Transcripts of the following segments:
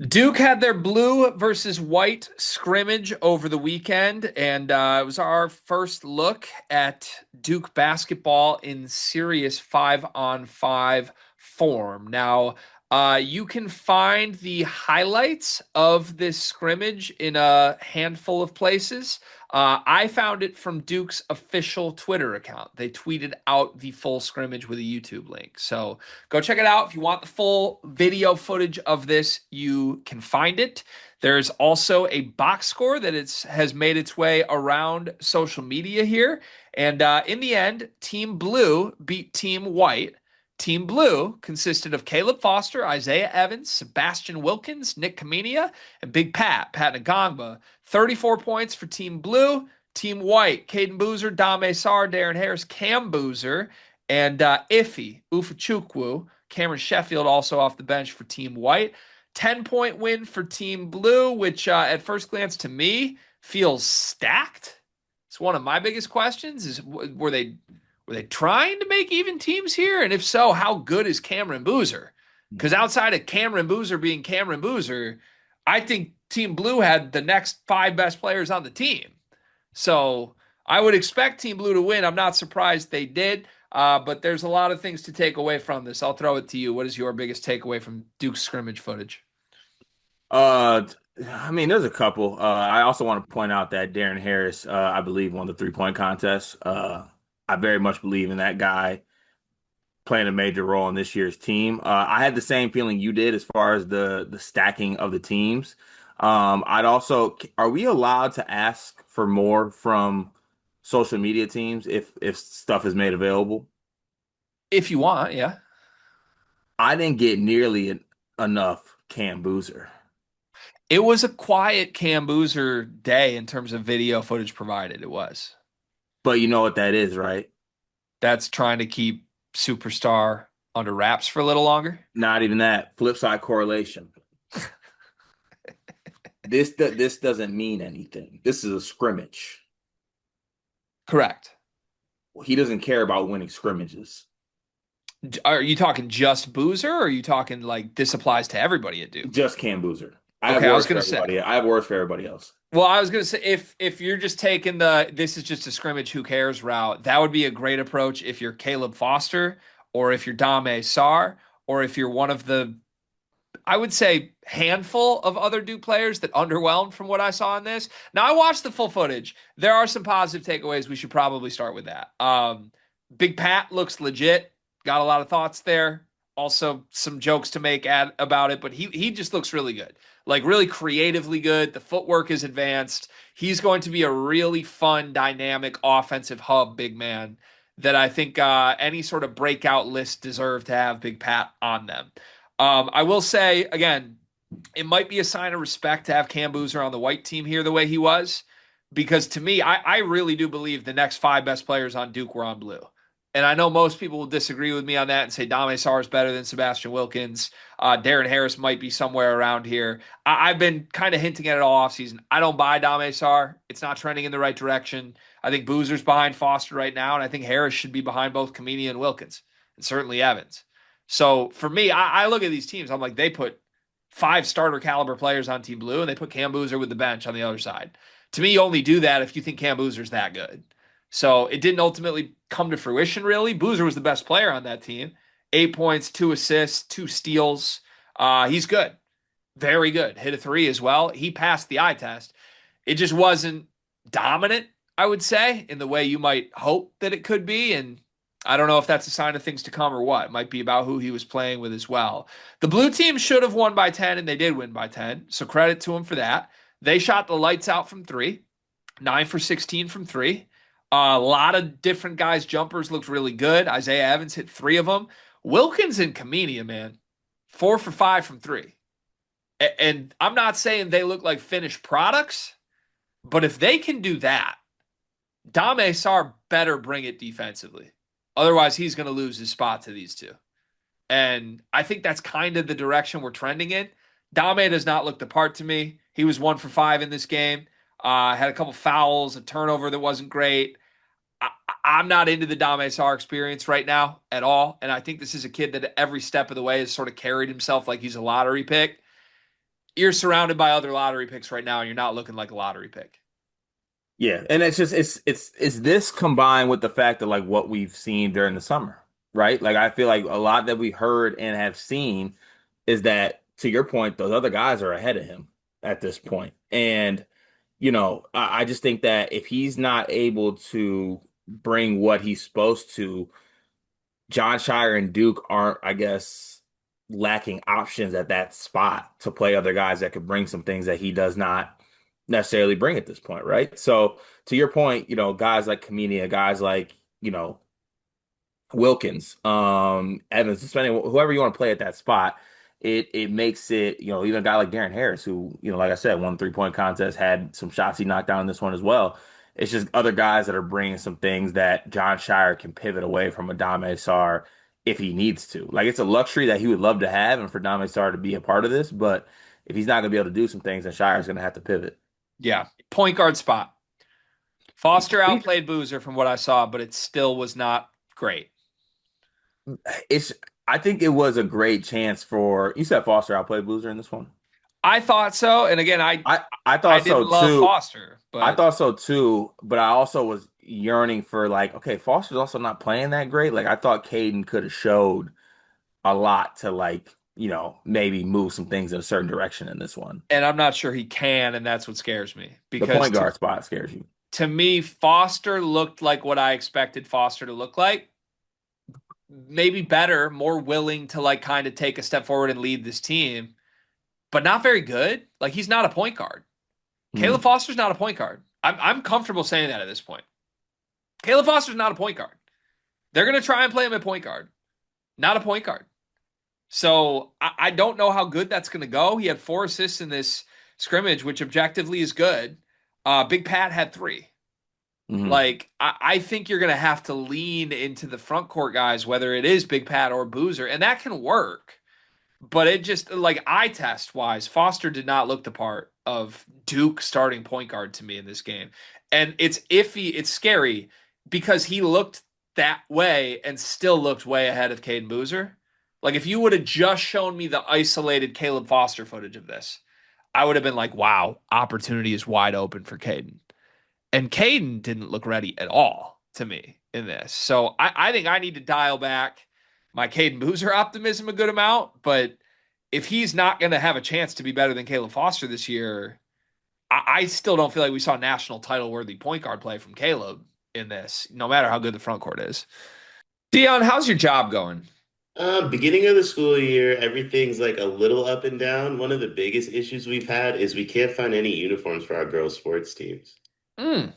Duke had their blue versus white scrimmage over the weekend, and it was our first look at Duke basketball in serious 5-on-5 form. Now, you can find the highlights of this scrimmage in a handful of places. I found it from Duke's official Twitter account. They tweeted out the full scrimmage with a YouTube link. So go check it out. If you want the full video footage of this, you can find it. There's also a box score that has made its way around social media here. And in the end, Team Blue beat Team White. Team Blue consisted of Caleb Foster, Isaiah Evans, Sebastian Wilkins, Nick Kamenia, and Big Pat Ngongba. 34 points for Team Blue. Team White, Caden Boozer, Dame Sar, Darren Harris, Cam Boozer, and Ufachukwu. Cameron Sheffield also off the bench for Team White. 10-point win for Team Blue, which at first glance to me feels stacked. It's one of my biggest questions is were they trying to make even teams here? And if so, how good is Cameron Boozer? Because outside of Cameron Boozer being Cameron Boozer, I think Team Blue had the next five best players on the team. So I would expect Team Blue to win. I'm not surprised they did, but there's a lot of things to take away from this. I'll throw it to you. What is your biggest takeaway from Duke's scrimmage footage? Uh, there's a couple. I also want to point out that Darren Harris, I believe, won the three-point contest. I very much believe in that guy playing a major role in this year's team. I had the same feeling you did as far as the stacking of the teams. I'd also, are we allowed to ask for more from social media teams if stuff is made available? If you want, yeah. I didn't get nearly enough Cam Boozer. It was a quiet Cam Boozer day in terms of video footage provided. It was. But you know what that is, right? That's trying to keep Superstar under wraps for a little longer. Not even that. Flip side correlation. This doesn't mean anything. This is a scrimmage. Correct. He doesn't care about winning scrimmages. Are you talking just Boozer, or are you talking like this applies to everybody at Duke? Just Cam Boozer. I have Okay, I was words for gonna say. everybody. I have words for everybody else. Well, I was gonna say if you're just taking the this is just a scrimmage, who cares route, that would be a great approach if you're Caleb Foster or if you're Dame Sar or if you're one of the I would say handful of other Duke players that underwhelmed from what I saw in this. Now I watched the full footage. There are some positive takeaways. We should probably start with that. Big Pat looks legit. Got a lot of thoughts there. Also some jokes to make about it, but he just looks really good. Like really creatively good. The footwork is advanced. He's going to be a really fun, dynamic offensive hub, big man, that I think any sort of breakout list deserve to have Big Pat on them. I will say again, it might be a sign of respect to have Cam Boozer on the white team here the way he was, because to me, I really do believe the next five best players on Duke were on blue. And I know most people will disagree with me on that and say Dame Sar is better than Sebastian Wilkins. Darren Harris might be somewhere around here. I've been kind of hinting at it all offseason. I don't buy Dame Sar. It's not trending in the right direction. I think Boozer's behind Foster right now, and I think Harris should be behind both Kameni and Wilkins, and certainly Evans. So for me, I look at these teams. I'm like, they put five starter caliber players on Team Blue, and they put Cam Boozer with the bench on the other side. To me, you only do that if you think Cam Boozer's that good. So it didn't ultimately come to fruition, really. Boozer was the best player on that team. 8 points, 2 assists, 2 steals. He's good. Very good. Hit a three as well. He passed the eye test. It just wasn't dominant, I would say, in the way you might hope that it could be. And I don't know if that's a sign of things to come or what. It might be about who he was playing with as well. The blue team should have won by 10, and they did win by 10. So credit to them for that. They shot the lights out from three, 9 for 16 from three. A lot of different guys' jumpers looked really good. Isaiah Evans hit three of them. Wilkins and Kamenia, man, 4 for 5 from three. And I'm not saying they look like finished products, but if they can do that, Dame Sar better bring it defensively. Otherwise, he's going to lose his spot to these two. And I think that's kind of the direction we're trending in. Dame does not look the part to me. He was 1 for 5 in this game. Had a couple fouls, a turnover that wasn't great. I'm not into the Dame Sar experience right now at all. And I think this is a kid that every step of the way has sort of carried himself like he's a lottery pick. you're surrounded by other lottery picks right now, and you're not looking like a lottery pick. Yeah, and it's just it's this combined with the fact that like what we've seen during the summer, right? Like I feel like a lot that we heard and have seen is that to your point, those other guys are ahead of him at this point. And I just think that if he's not able to bring what he's supposed to, John Shire and Duke aren't, I guess, lacking options at that spot to play other guys that could bring some things that he does not necessarily bring at this point, right? So to your point, guys like Kamenia, guys like, Wilkins, Evans, depending whoever you want to play at that spot, it makes it, even a guy like Darren Harris, who, like I said, won 3-point contest, had some shots he knocked down in this one as well. It's just other guys that are bringing some things that John Shire can pivot away from a Dame Sar if he needs to. Like it's a luxury that he would love to have, and for Dame Sar to be a part of this. But if he's not going to be able to do some things, then Shire's going to have to pivot. Yeah. Point guard spot. Foster outplayed Boozer from what I saw, but it still was not great. It's. I think it was a great chance for. You said Foster outplayed Boozer in this one. I thought so. And again, I I thought so didn't love too. Foster, I but thought so too, but I also was yearning for like, okay, Foster's also not playing that great. Like I thought Caden could have showed a lot to like, maybe move some things in a certain direction in this one. and I'm not sure he can, and that's what scares me. The Because point guard spot scares you. to me, Foster looked like what I expected Foster to look like. Maybe better, more willing to like kind of take a step forward and lead this team, but not very good. Like he's not a point guard. Caleb Hmm. Foster's not a point guard. I'm comfortable saying that at this point. Caleb Foster's not a point guard. They're gonna try and play him at point guard, not a point guard. So I don't know how good that's gonna go. He had 4 assists in this scrimmage, which objectively is good. Big Pat had 3. Hmm. Like, I think you're going to have to lean into the front court guys, whether it is Big Pat or Boozer, and that can work. But it just, like, eye test wise, Foster did not look the part of Duke starting point guard to me in this game. And it's iffy, it's scary because he looked that way and still looked way ahead of Caden Boozer. Like, if you would have just shown me the isolated Caleb Foster footage of this, I would have been like, wow, opportunity is wide open for Caden. And Caden didn't look ready at all to me in this. So I think I need to dial back my Caden Boozer optimism a good amount. But if he's not going to have a chance to be better than Caleb Foster this year, I still don't feel like we saw national title worthy point guard play from Caleb in this, no matter how good the front court is. Dion, how's your job going? Beginning of the school year, everything's like a little up and down. One of the biggest issues we've had is we can't find any uniforms for our girls' sports teams. Mm,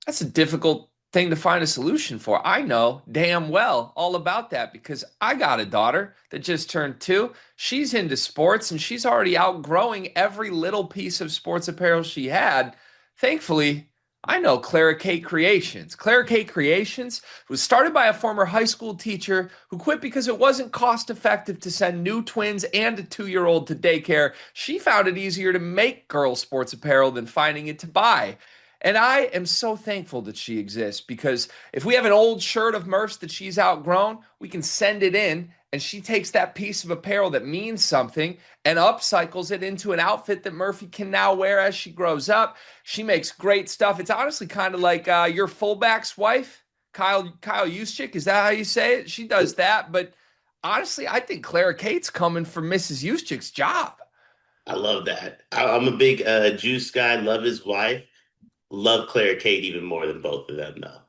That's a difficult thing to find a solution for. I know damn well all about that because I got a daughter that just turned 2. She's into sports and she's already outgrowing every little piece of sports apparel she had. Thankfully, I know Clara Kate Creations. Clara Kate Creations was started by a former high school teacher who quit because it wasn't cost effective to send new twins and a 2-year-old to daycare. She found it easier to make girl sports apparel than finding it to buy. And I am so thankful that she exists because if we have an old shirt of Murph's that she's outgrown, we can send it in and she takes that piece of apparel that means something and upcycles it into an outfit that Murphy can now wear as she grows up. She makes great stuff. It's honestly kind of like your fullback's wife, Kyle Juszczyk. Is that how you say it? She does that. But honestly, I think Clara Kate's coming for Mrs. Juszczyk's job. I love that. I'm a big Juice guy, love his wife. Love Claire Kate even more than both of them, though.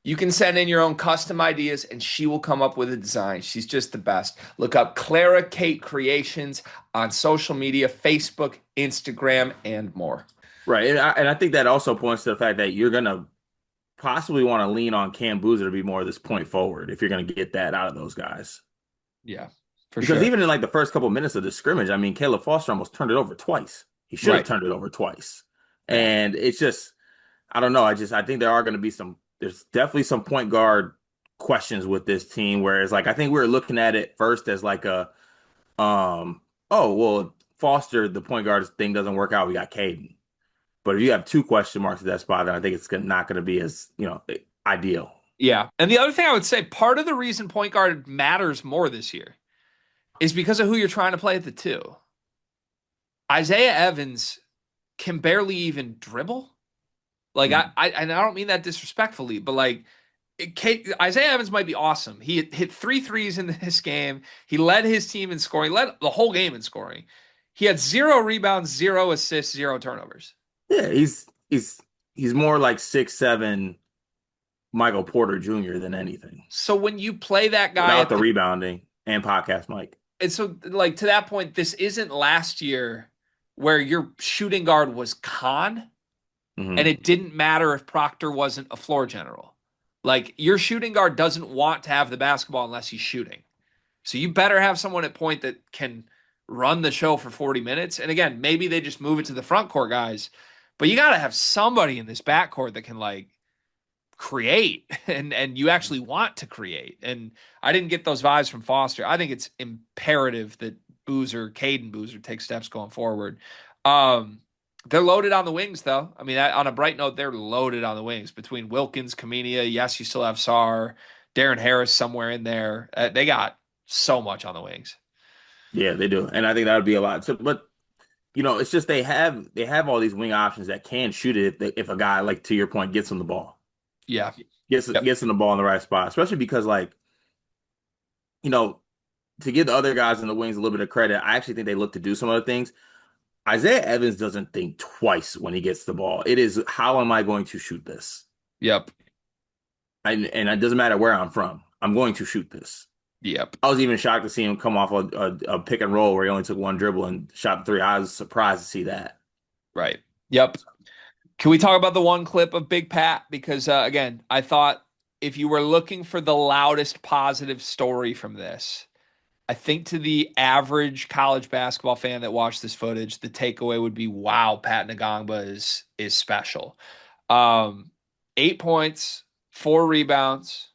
You can send in your own custom ideas and she will come up with a design. She's just the best. Look up Clara Kate Creations on social media, Facebook, Instagram, and more. Right. And I think that also points to the fact that you're going to possibly want to lean on Cam Boozer to be more of this point forward if you're going to get that out of those guys. Yeah, for Because sure. even in like the first couple minutes of the scrimmage, I mean, Caleb Foster almost turned it over twice. He should have Right. turned it over twice. Yeah. And it's just, I don't know. I think there are going to be there's definitely some point guard questions with this team. Whereas, like, I think we were looking at it first as like oh, well, Foster, the point guard thing doesn't work out. We got Caden. But if you have 2 question marks at that spot, then I think it's not going to be as, ideal. Yeah. And the other thing I would say, part of the reason point guard matters more this year is because of who you're trying to play at the 2. Isaiah Evans can barely even dribble. Like Mhm. and I don't mean that disrespectfully, but like Isaiah Evans might be awesome. He hit three threes in this game. He led his team in scoring, led the whole game in scoring. He had 0 rebounds, 0 assists, 0 turnovers. Yeah, he's more like 6'7" Michael Porter Jr. than anything, So when you play that guy without at the the rebounding and podcast Mike. and so like to that point, this isn't last year where your shooting guard was Khan and Hmm. it didn't matter if Proctor wasn't a floor general. Like your shooting guard doesn't want to have the basketball unless he's shooting. So you better have someone at point that can run the show for 40 minutes. And again, maybe they just move it to the front court guys, but you got to have somebody in this backcourt that can like create and you actually want to create. And I didn't get those vibes from Foster. I think it's imperative that Caden Boozer take steps going forward. Um, they're loaded on the wings, though. I mean, on a bright note, they're loaded on the wings between Wilkins, Kamenia. Yes, you still have Sar, Darren Harris somewhere in there. They got so much on the wings. Yeah, they do, and I think that would be a lot. So, but it's just they have all these wing options that can shoot it if a guy, like to your point, gets on the ball, Yeah. gets Yep. gets in the ball in the right spot, especially because like you know to give the other guys in the wings a little bit of credit, I actually think they look to do some other things. Isaiah Evans doesn't think twice when he gets the ball. It is, how am I going to shoot this? Yep. And it doesn't matter where I'm from. I'm going to shoot this. Yep. I was even shocked to see him come off a pick and roll where he only took one dribble and shot three. I was surprised to see that. Right. Yep. Can we talk about the one clip of Big Pat? Because again, I thought if you were looking for the loudest positive story from this, I think to the average college basketball fan that watched this footage, the takeaway would be, wow, Pat Ngongba is special. Um, 8 points, 4 rebounds,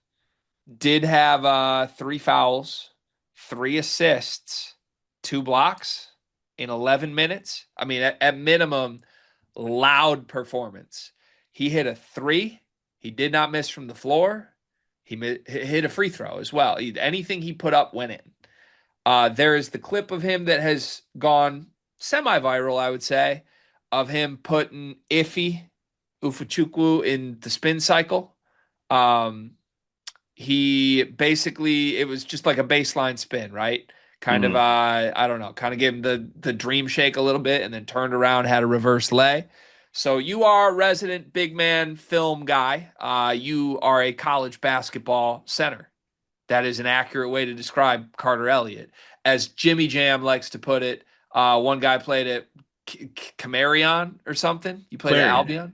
did have 3 fouls, 3 assists, 2 blocks in 11 minutes. I mean, at minimum, loud performance. He hit a three. He did not miss from the floor. He hit a free throw as well. Anything he put up went in. There is the clip of him that has gone semi-viral, I would say, of him putting Ufechukwu in the spin cycle. Um, he basically, it was just like a baseline spin, right? Kind of Hmm. I don't know, kind of gave him the dream shake a little bit and then turned around, had a reverse lay. So you are a resident big man film guy. You are a college basketball center. That is an accurate way to describe Carter Elliott. As Jimmy Jam likes to put it, one guy played at Camarion or something. You played at Clarion.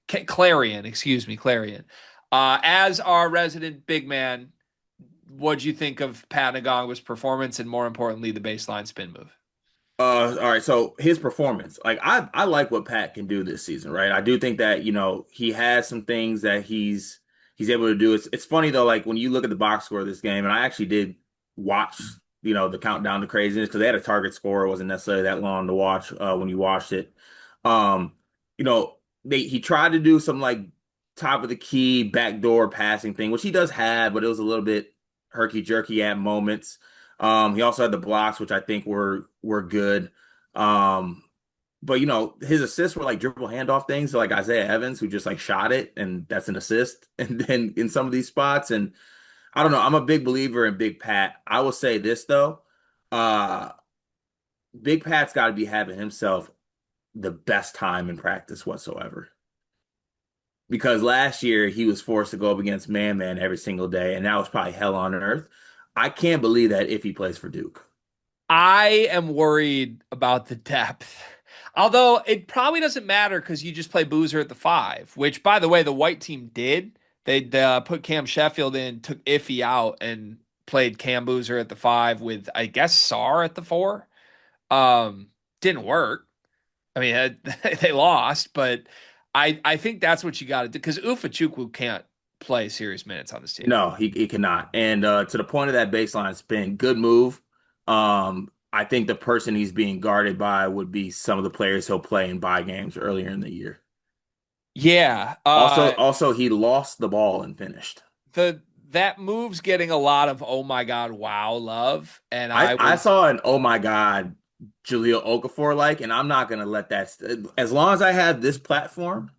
Albion? Clarion, excuse me, Clarion. As our resident big man, what'd you think of Pat Ngongba's performance and more importantly, the baseline spin move? All right. So his performance, like I like what Pat can do this season, right? I do think that he has some things that he's able to do. It's funny though, like when you look at the box score of this game, and I actually did watch the countdown to craziness because they had a target score. It wasn't necessarily that long to watch when you watched it. Um, he tried to do some like top of the key backdoor passing thing, which he does have, but it was a little bit herky jerky at moments. He also had the blocks, which I think were good. Um, but his assists were like dribble handoff things, like Isaiah Evans, who just like shot it, and that's an assist. And then in some of these spots, and I don't know, I'm a big believer in Big Pat. I will say this though, uh, Big Pat's got to be having himself the best time in practice whatsoever. Because last year he was forced to go up against man every single day, and that was probably hell on earth. I can't believe that if he plays for Duke. I am worried about the depth. Although it probably doesn't matter because you just play Boozer at the five, which, by the way, the white team did. They put Cam Sheffield in, took Iffy out, and played Cam Boozer at the five with, I guess, Sar at the four. Didn't work. I mean, they lost, but I think that's what you got to do because Ufechukwu can't play serious minutes on this team. No, he cannot. And to the point of that baseline spin, good move. I think the person he's being guarded by would be some of the players he'll play in bye games earlier in the year. Yeah. Also, he lost the ball and finished. That move's getting a lot of oh my god wow love, and I saw an oh my God Jaleel Okafor like, and I'm not gonna let that. As long as I have this platform,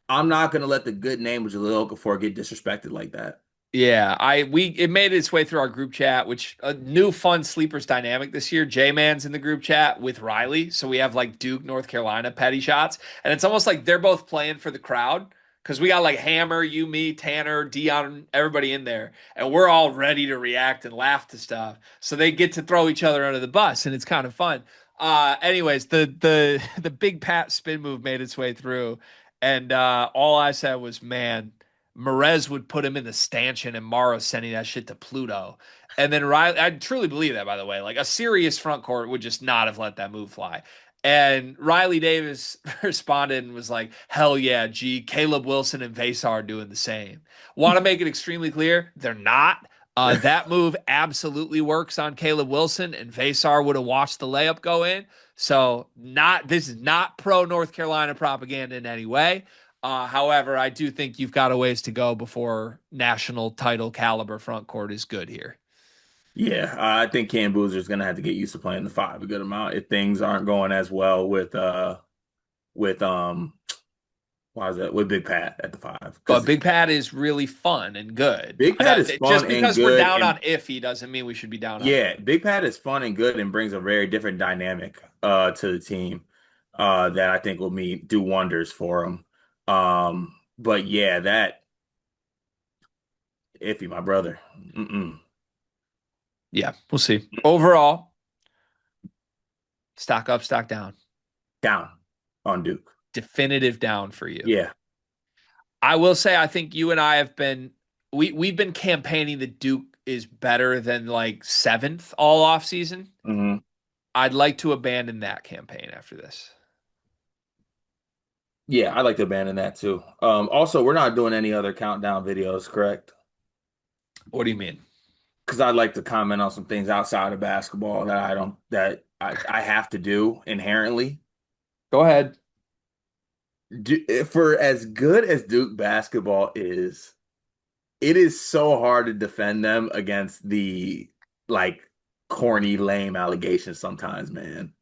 I'm not gonna let the good name of Jaleel Okafor get disrespected like that. Yeah, it made its way through our group chat, which a new fun sleepers dynamic this year. J-Man's in the group chat with Riley, so we have like Duke, North Carolina petty shots, and it's almost like they're both playing for the crowd because we got like Hammer, you, me, Tanner, Dion, everybody in there, and we're all ready to react and laugh to stuff. So they get to throw each other under the bus, and it's kind of fun. Anyways, the big Pat spin move made its way through, and all I said was, man. Merez would put him in the stanchion and Morrow sending that shit to Pluto. And then Riley, I truly believe that, by the way. Like a serious front court would just not have let that move fly. And Riley Davis responded and was like, hell yeah, G, Caleb Wilson and Vasar are doing the same. Want to make it extremely clear, they're not. That move absolutely works on Caleb Wilson, and Vasar would have watched the layup go in. So not this is not pro North Carolina propaganda in any way. However, I do think you've got a ways to go before national title caliber front court is good here. Yeah, I think Cam Boozer's gonna have to get used to playing the five a good amount if things aren't going as well with why is that with Big Pat at the five? But Because Big Pat is really fun and good. Big But Pat is fun just and because we're good, down and on iffy doesn't mean we should be down on yeah, him. Big Pat is fun and good and brings a very different dynamic to the team that I think will do wonders for him. But yeah, that iffy, my brother. Mm-mm. Yeah, we'll see. Overall, stock up, stock down. Down on Duke. Definitive down for you. Yeah. I will say I think you and I have been we've been campaigning that Duke is better than like seventh all off season. Hmm. I'd like to abandon that campaign after this. Yeah, I'd like to abandon that too. Also, we're not doing any other countdown videos, correct? What do you mean? Because I'd like to comment on some things outside of basketball that I have to do inherently. Go ahead. For as good as Duke basketball is, it is so hard to defend them against the like corny, lame allegations sometimes, man.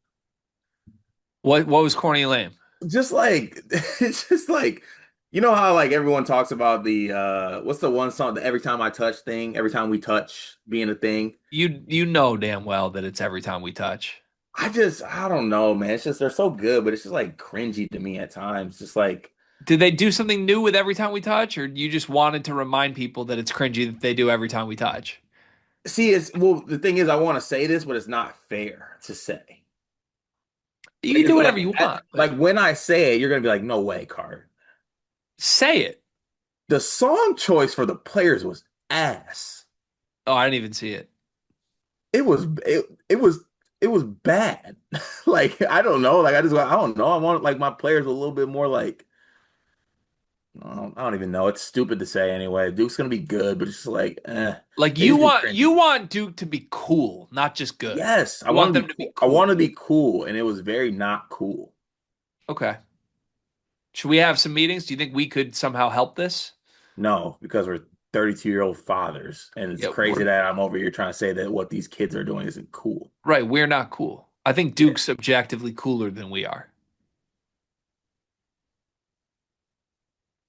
What was corny lame? Just like it's just like you know how like everyone talks about the what's the one song, the every time I touch thing, every time we touch being a thing. You know damn well that it's every time we touch. I don't know, man. It's just they're so good, but it's just like cringy to me at times. Just like Did they do something new with every time we touch, or you just wanted to remind people that it's cringy that they do every time we touch? see, it's well, the thing is I want to say this, but it's not fair to say. You Like can it's do whatever you want, but like when I say it, you're gonna be like, no way, Carter. say it. The song choice for the players was ass. Oh, I didn't even see it. It was it was bad. Like I don't know. Like I don't know. I want like my players a little bit more like I don't even know. It's stupid to say anyway. Duke's gonna be good, but it's just like Like they just be you cringy. want Duke to be cool, not just good. Yes, I You want want to be them to be cool. I want cool. to be cool, and it was very not cool. Okay. Should we have some meetings? Do you think we could somehow help this? No, because we're 32-year-old fathers, and it's Yeah, crazy that I'm over here trying to say that what these kids are doing isn't cool. right. We're not cool. I think Yeah. Duke's objectively cooler than we are.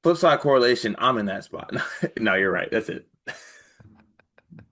Flip side correlation, I'm in that spot. No, you're right. That's it.